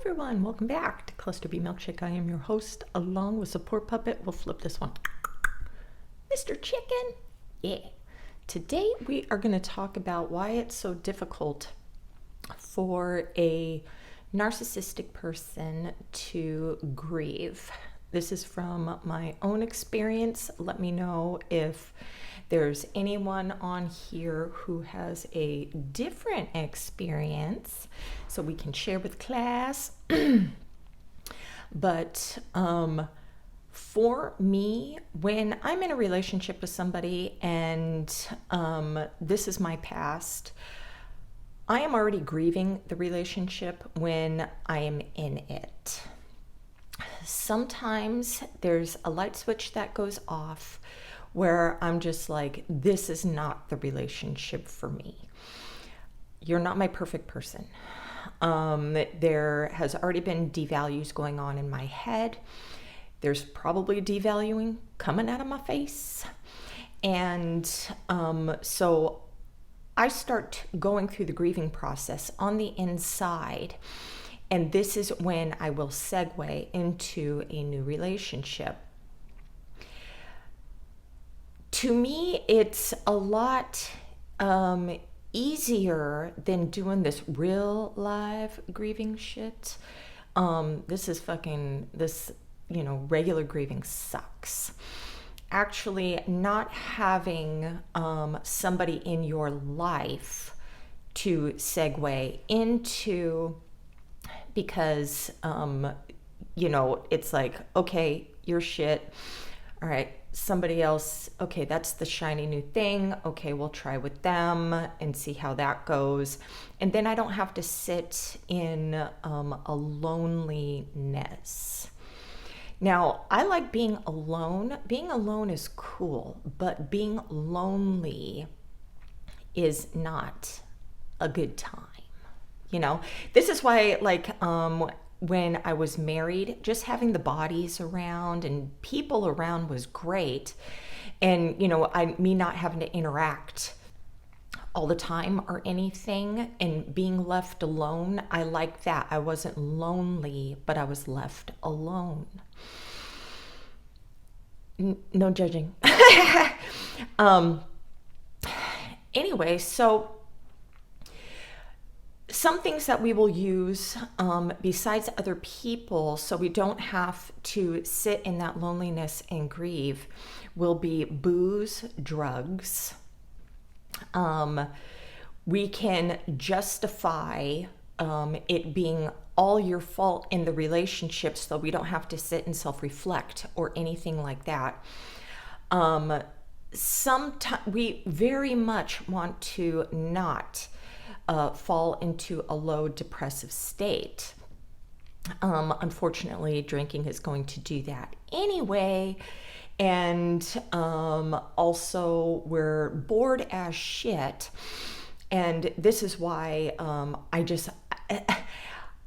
Everyone, welcome back to Cluster-B-Milkshake. I am your host, along with support puppet. We'll flip this one. Mr. Chicken. Yeah. Today we are going to talk about why it's so difficult for a narcissistic person to grieve. This is from my own experience. Let me know if there's anyone on here who has a different experience so we can share with class. But for me, when I'm in a relationship with somebody and this is my past, I am already grieving the relationship when I am in it. Sometimes there's a light switch that goes off where I'm just like, this is not the relationship for me. You're not my perfect person. There has already been devalues going on in my head. There's probably devaluing coming out of my face. And so I start going through the grieving process on the inside. And this is when I will segue into a new relationship. To me, it's a lot easier than doing this real live grieving shit. Regular grieving sucks. Actually, not having somebody in your life to segue into, because, it's like, okay, you're shit. All right, somebody else, okay, that's the shiny new thing. Okay, we'll try with them and see how that goes. And then I don't have to sit in a loneliness. Now, I like being alone. Being alone is cool, but being lonely is not a good time. This is why, when I was married, just having the bodies around and people around was great. And, me not having to interact all the time or anything and being left alone, I like that. I wasn't lonely, but I was left alone. No judging. Anyway, so some things that we will use besides other people so we don't have to sit in that loneliness and grieve will be booze, drugs. We can justify it being all your fault in the relationship so we don't have to sit and self-reflect or anything like that. Sometimes we very much want to not fall into a low depressive state. Unfortunately, drinking is going to do that anyway. And also, we're bored as shit. And this is why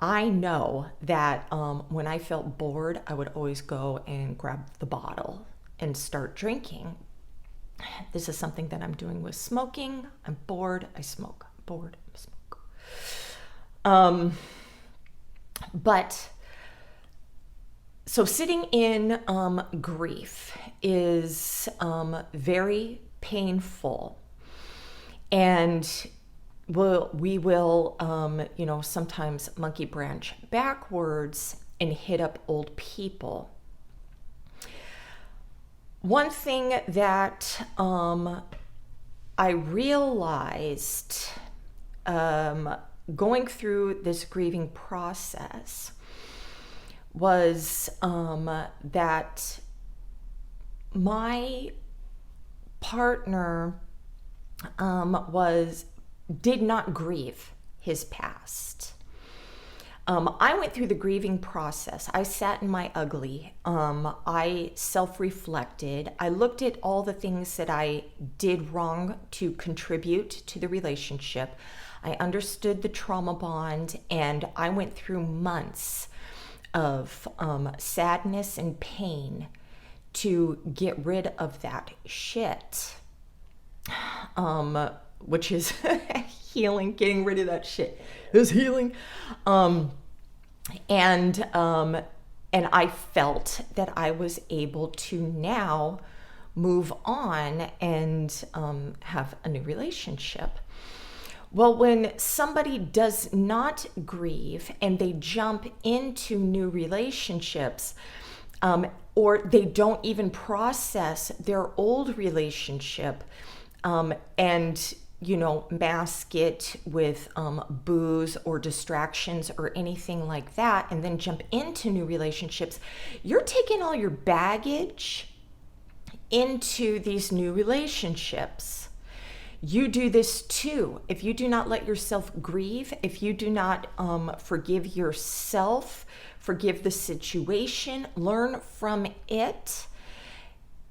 I know that when I felt bored, I would always go and grab the bottle and start drinking. This is something that I'm doing with smoking. I'm bored, I smoke. Bored, I smoke. But so sitting in grief is very painful, and we will sometimes monkey branch backwards and hit up old people. One thing that I realized going through this grieving process was that my partner did not grieve his past. I went through the grieving process. I sat in my ugly. I self-reflected. I looked at all the things that I did wrong to contribute to the relationship. I understood the trauma bond, and I went through months of sadness and pain to get rid of that shit. Which is healing. Getting rid of that shit is healing. And I felt that I was able to now move on and have a new relationship. Well, when somebody does not grieve and they jump into new relationships, or they don't even process their old relationship, and mask it with booze or distractions or anything like that, and then jump into new relationships, you're taking all your baggage into these new relationships. You do this too. If you do not let yourself grieve, if you do not forgive yourself, forgive the situation, learn from it,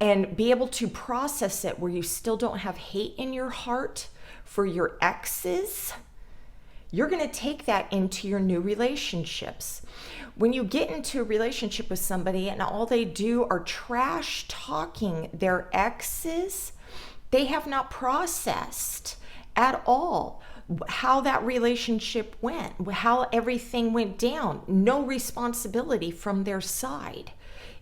and be able to process it where you still don't have hate in your heart for your exes, you're going to take that into your new relationships. When you get into a relationship with somebody and all they do are trash talking their exes, they have not processed at all how that relationship went, how everything went down. No responsibility from their side.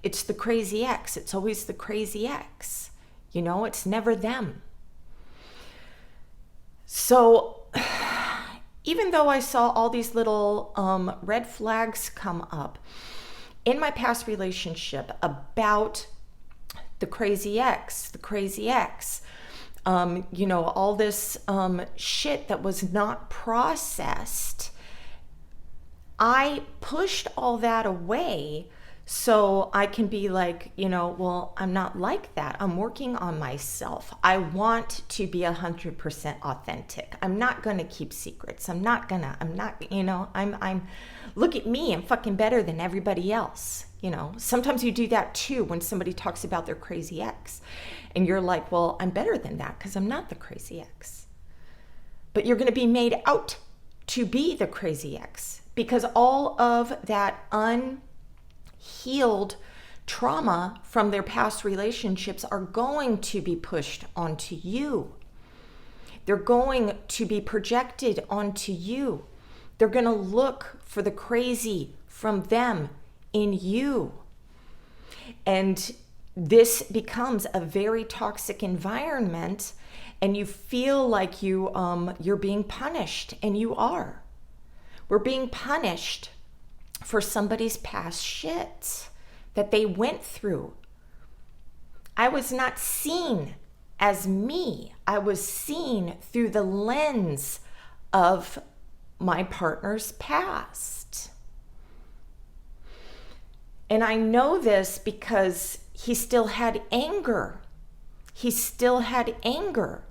It's the crazy ex. It's always the crazy ex. It's never them. So even though I saw all these little red flags come up in my past relationship about the crazy ex, all this shit that was not processed, I pushed all that away so I can be like, well, I'm not like that. I'm working on myself. I want to be 100% authentic. I'm not going to keep secrets. I'm look at me, I'm fucking better than everybody else. Sometimes you do that too when somebody talks about their crazy ex and you're like, well, I'm better than that because I'm not the crazy ex. But you're going to be made out to be the crazy ex because all of that unhealed trauma from their past relationships are going to be pushed onto you. They're going to be projected onto you. They're going to look for the crazy from them in you. And this becomes a very toxic environment, and you feel like you're being punished, and you are. We're being punished for somebody's past shit that they went through. I was not seen as me. I was seen through the lens of my partner's past. And I know this because he still had anger. He still had anger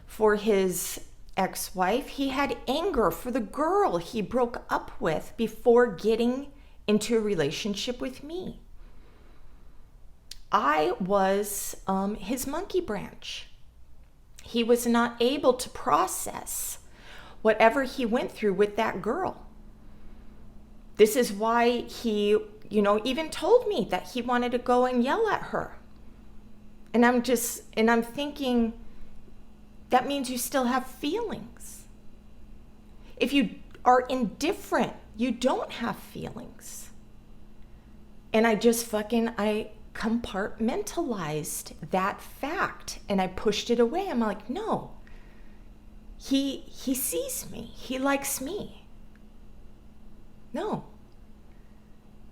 for his ex-wife. He had anger for the girl he broke up with before getting into a relationship with me. I was his monkey branch. He was not able to process whatever he went through with that girl. This is why he, even told me that he wanted to go and yell at her. And I'm thinking, that means you still have feelings. If you are indifferent, you don't have feelings. And I compartmentalized that fact and I pushed it away. I'm like, no, he sees me. He likes me. No,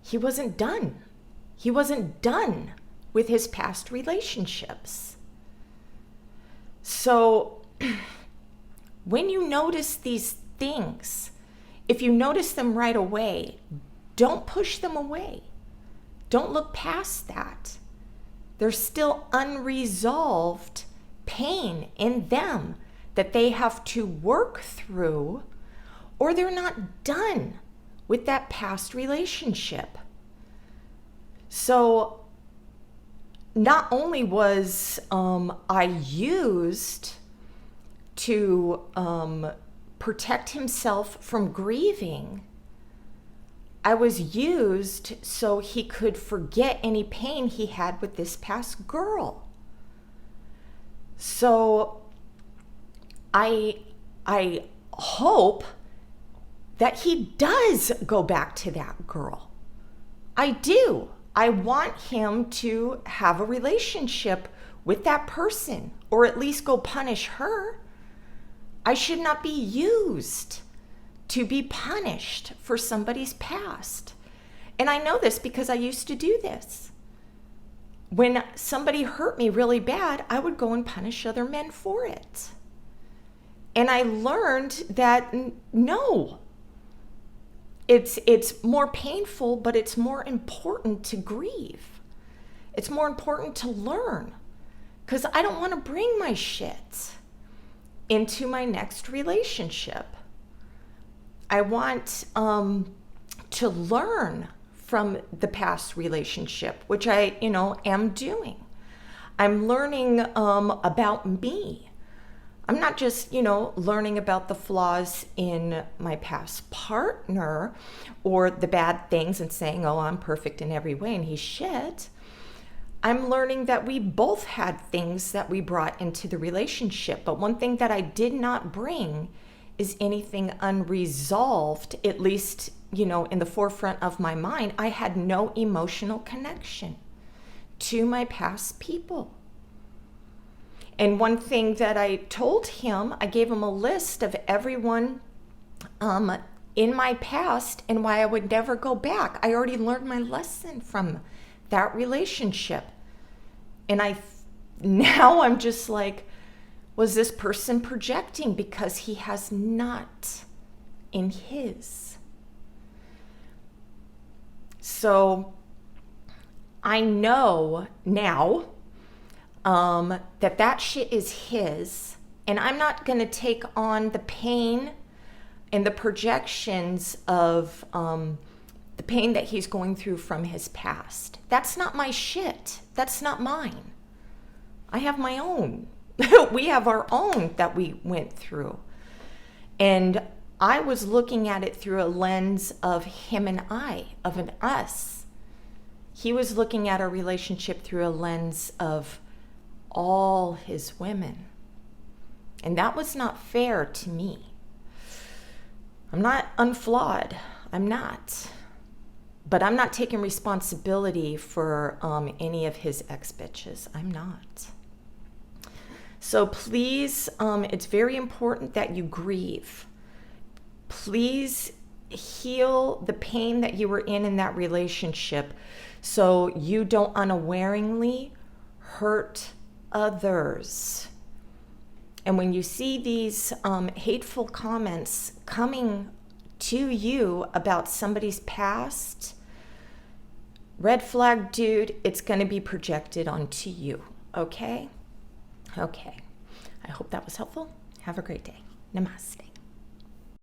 he wasn't done. He wasn't done with his past relationships. So when you notice these things, if you notice them right away, don't push them away. Don't look past that. There's still unresolved pain in them that they have to work through, or they're not done with that past relationship. So not only was I used to protect himself from grieving, I was used so he could forget any pain he had with this past girl. So I hope that he does go back to that girl. I do. I want him to have a relationship with that person, or at least go punish her. I should not be used to be punished for somebody's past. And I know this because I used to do this. When somebody hurt me really bad, I would go and punish other men for it. And I learned that no, it's more painful, but it's more important to grieve. It's more important to learn, because I don't want to bring my shit into my next relationship. I want to learn from the past relationship, which I, am doing. I'm learning about me. I'm not just, learning about the flaws in my past partner or the bad things and saying, oh, I'm perfect in every way and he's shit. I'm learning that we both had things that we brought into the relationship. But one thing that I did not bring is anything unresolved, at least, in the forefront of my mind. I had no emotional connection to my past people. And one thing that I told him, I gave him a list of everyone in my past and why I would never go back. I already learned my lesson from that relationship. And now I'm just like, was this person projecting? Because he has not in his. So I know now that shit is his, and I'm not going to take on the pain and the projections of the pain that he's going through from his past. That's not my shit. That's not mine. I have my own. We have our own that we went through. And I was looking at it through a lens of him and I, of an us. He was looking at our relationship through a lens of all his women. And that was not fair to me. I'm not unflawed. I'm not. But I'm not taking responsibility for any of his ex-bitches. I'm not. So please, it's very important that you grieve. Please heal the pain that you were in that relationship so you don't unawareingly hurt others. And when you see these hateful comments coming to you about somebody's past, red flag, dude, it's going to be projected onto you. Okay? Okay. I hope that was helpful. Have a great day. Namaste.